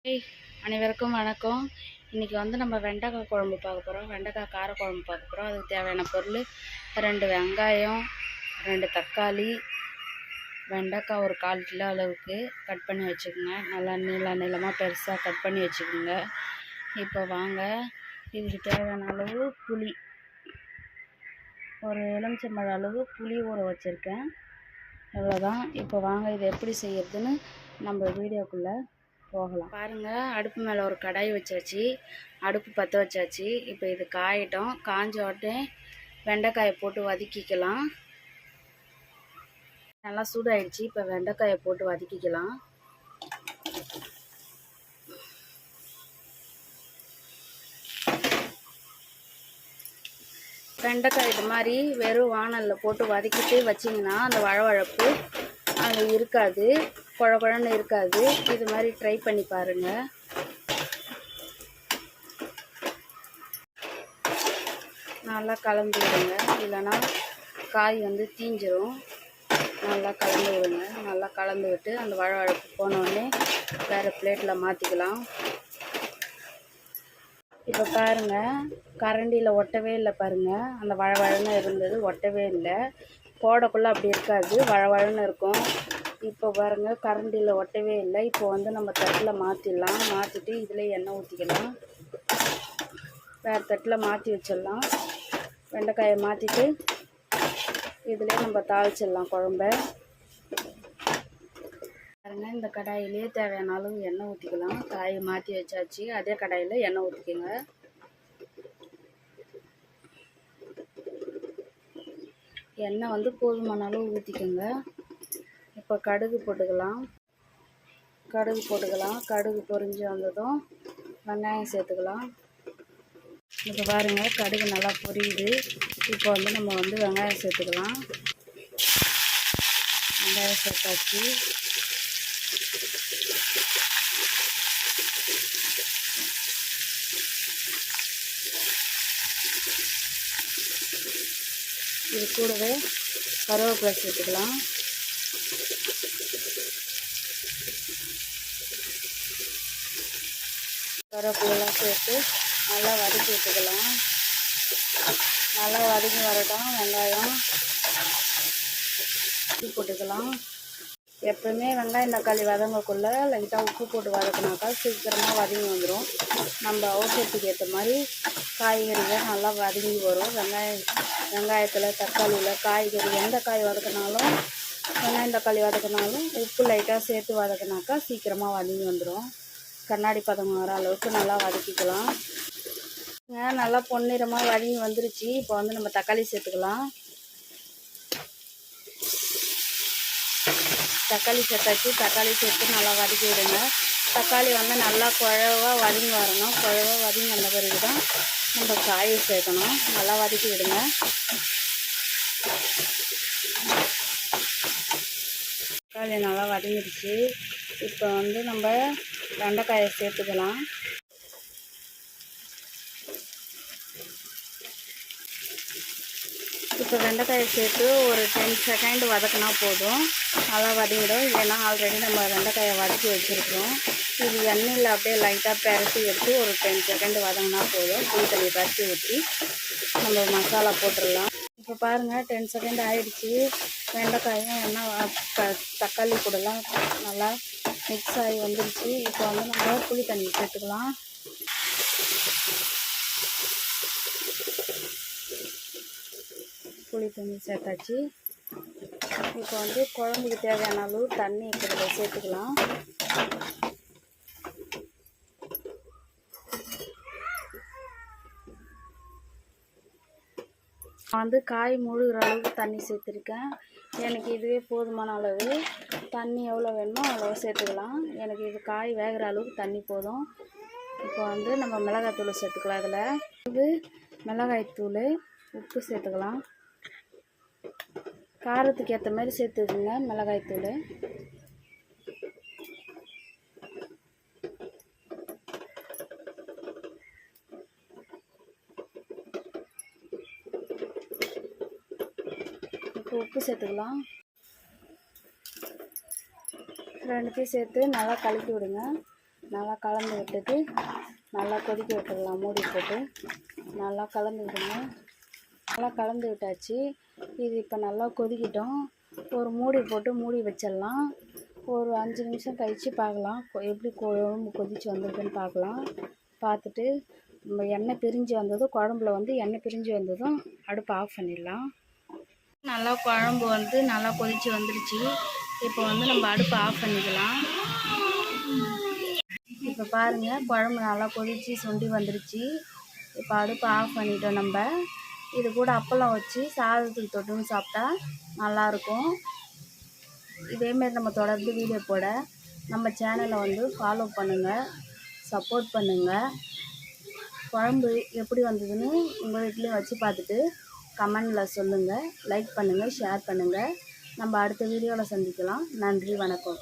அனைவருக்கும் வணக்கம். இன்றைக்கி நம்ம வெண்டைக்காய் குழம்பு பார்க்க போகிறோம். வெண்டைக்காய் கார குழம்பு பார்க்க போகிறோம். அதுக்கு தேவையான பொருள் 2 வெங்காயம், 2 தக்காளி, வெண்டைக்காய் ஒரு 1/4 கிலோ அளவுக்கு கட் பண்ணி வச்சுக்கோங்க. நல்லா நீளமாக பெருசாக கட் பண்ணி வச்சுக்கோங்க. இப்போ வாங்க, இதுக்கு தேவையான அளவு புளி, ஒரு எலுமிச்சம்பழம் அளவு புளி ஊற வச்சுருக்கேன். இவ்வளோதான். இப்போ வாங்க, இது எப்படி செய்யறதுன்னு நம்ம வீடியோக்குள்ளே போகலாம். பாருங்கள், அடுப்பு மேலே ஒரு கடாய் வச்சாச்சு, அடுப்பு பற்ற வச்சாச்சு. இப்போ இது காயட்டும். காஞ்ச உடனே வெண்டைக்காயை போட்டு வதக்கிக்கலாம். நல்லா சூடாயிடுச்சு. இப்போ வெண்டைக்காயை போட்டு வதக்கிக்கலாம். வெண்டைக்காய் இது மாதிரி வெறும் வானலில் போட்டு வதக்கிட்டு வச்சிங்கன்னா அந்த வழவழப்பு அது இருக்காது, குழன்னு இருக்காது. இது மாதிரி ட்ரை பண்ணி பாருங்கள். நல்லா கலந்து விடுங்க, இல்லைன்னா காய் தீஞ்சிரும். நல்லா கலந்து விடுங்க. நல்லா கலந்து விட்டு அந்த வழவழப்பு போனோடனே வேறு பிளேட்டில் மாற்றிக்கலாம். இப்போ பாருங்கள், கரண்டியில் ஒட்டவே இல்லை. பாருங்கள், அந்த வழவழன்னு இருந்தது, ஒட்டவே இல்லை. போடக்குள்ளே அப்படி இருக்காது, வழவழன்னு இருக்கும். இப்போ பாருங்கள், கரண்டியில் ஒட்டவே இல்லை. இப்போ நம்ம தட்டில் மாற்றிடலாம். மாற்றிட்டு இதில் எண்ணெய் ஊற்றிக்கலாம். வேறு தட்டில் மாற்றி வச்சிடலாம். வெண்டைக்காயை மாற்றிட்டு இதிலே நம்ம தாளிச்சிடலாம் குழம்ப. பாருங்கள், இந்த கடாயிலே தேவையான அளவு எண்ணெய் ஊற்றிக்கலாம். காயை மாற்றி வச்சாச்சு, அதே கடாயில் எண்ணெய் ஊற்றிக்கோங்க. எண்ணெய் போதுமான அளவு ஊற்றிக்கோங்க. இப்போ கடுகு போட்டுக்கலாம். கடுகு பொரிஞ்சு வந்ததும் வெங்காயம் சேர்த்துக்கலாம். இப்போ பாருங்கள், கடுகு நல்லா பொரியுது. இப்போ நம்ம வெங்காயம் சேர்த்துக்கலாம். வெங்காயம் சேர்த்தாச்சு. இது கூடவே கருவேப்பிலை சேர்த்துக்கலாம். கருவேப்பிலாம் சேர்த்து நல்லா வதக்கி விட்டுக்கலாம். நல்லா வதக்கி வரட்டும். வெங்காயம் உப்பு போட்டுக்கலாம். எப்பவுமே வெங்காயம் தக்காளி வதங்கக்குள்ளே லைட்டாக உப்பு போட்டு வதக்கினாக்கா சீக்கிரமாக வதங்கி வந்துடும். நம்ம அவசரத்துக்கு ஏற்ற மாதிரி காய்கறிகள் நல்லா வதங்கி வரும். வெங்காயத்தில், தக்காளியில், காய்கறி எந்த காய் வதக்கினாலும், வெங்காயம் தக்காளி வதக்கினாலும் உப்பு லைட்டாக சேர்த்து வதக்கினாக்கா சீக்கிரமாக வதங்கி வந்துடும். கண்ணாடி பதம் வர அளவுக்கு நல்லா வதக்கிக்கலாம். நல்லா பொன்னிறமாக வதங்கி வந்துருச்சு. இப்போ நம்ம தக்காளி சேர்த்துக்கலாம். தக்காளி சேர்த்தாச்சு. தக்காளி சேர்த்து நல்லா வதக்கி விடுங்க. தக்காளி நல்லா குழவாக வதங்கி வரணும். குழவாக வதங்கி வந்த பிறகு தான் நம்ம காயை சேர்க்கணும். நல்லா வதக்கி விடுங்க. தக்காளி நல்லா வதங்கிடுச்சு. இப்போ நம்ம வெண்டைக்காயை சேர்த்துக்கலாம். இப்போ வெண்டைக்காயை சேர்த்து ஒரு 10 செகண்ட் வதக்கினா போதும், நல்லா வதங்கிடும். இல்லைன்னா ஆல்ரெடி நம்ம வெண்டைக்காயை வதக்கி வச்சுருக்கோம். இது எண்ணெயில் அப்படியே லைட்டாக பெரட்டி எடுத்து ஒரு 10 செகண்ட் வதங்கினா போதும். புளி தண்ணி கரைச்சி ஊற்றி நம்ம மசாலா போட்டுடலாம். இப்போ பாருங்கள், 10 செகண்ட் ஆகிடுச்சி. வெண்டைக்காயும் தக்காளி கூடலாம் நல்லா மிக்ஸ் ஆகி வந்துடுச்சு. இப்போ நம்ம புளி தண்ணி சேர்த்துக்கலாம். புளி தண்ணி சேர்த்தாச்சு. இப்போ குழம்புக்கு தேவையான அளவு தண்ணி இப்போ சேர்த்துக்கலாம். காய் முழுகிற அளவுக்கு தண்ணி சேர்த்துருக்கேன். எனக்கு இதுவே போதுமான அளவு. தண்ணி எவ்வளோ வேணுமோ அவ்வளோ சேர்த்துக்கலாம். எனக்கு இது காய் வேகிற அளவுக்கு தண்ணி போதும். இப்போ நம்ம மிளகாய்த்தூள் சேர்த்துக்கலாம். அதில் மிளகாய்த்தூள், உப்பு சேர்த்துக்கலாம். காரத்துக்கு ஏற்ற மாதிரி சேர்த்துக்குங்க மிளகாய்த்தூள். இப்போ உப்பு சேர்த்துக்கலாம். ரெண்டுத்தையும் சேர்த்து நல்லா கலக்கி விடுங்க. நல்லா கலந்து விட்டுட்டு நல்லா கொதிக்க விட்டுடலாம். மூடி போட்டு நல்லா கலந்து விடுங்க. நல்லா கலந்து விட்டாச்சு. இது இப்போ நல்லா கொதிக்கிட்டோம். ஒரு மூடி போட்டு மூடி வச்சிடலாம். ஒரு 5 நிமிஷம் கழித்து பார்க்கலாம் எப்படி குழம்பு கொதித்து வந்திருக்குன்னு பார்க்கலாம். பார்த்துட்டு நம்ம எண்ணெய் பிரிஞ்சு வந்ததும், குழம்புல வந்து எண்ணெய் பிரிஞ்சு வந்ததும் அடுப்பை ஆஃப் பண்ணிடலாம். நல்லா குழம்பு வந்து நல்லா கொதித்து வந்துருச்சு. இப்போ வந்து நம்ம அடுப்பை ஆஃப் பண்ணிக்கலாம். இப்போ பாருங்கள், குழம்பு நல்லா கொதித்து சுண்டி வந்துருச்சு. இப்போ அடுப்பை ஆஃப் பண்ணிட்டோம். நம்ம இது கூட அப்பளம் வச்சு சாதத்துக்கு தொட்டுன்னு சாப்பிட்டா நல்லாயிருக்கும். இதேமாரி நம்ம தொடர்ந்து வீடியோ போட நம்ம சேனலை வந்து ஃபாலோ பண்ணுங்கள், சப்போர்ட் பண்ணுங்கள். குழம்பு எப்படி வந்ததுன்னு உங்கள் வீட்லேயும் வச்சு பார்த்துட்டு கமெண்டில் சொல்லுங்கள். லைக் பண்ணுங்கள், ஷேர் பண்ணுங்கள். நம்ம அடுத்த வீடியோவில் சந்திக்கலாம். நன்றி, வணக்கம்.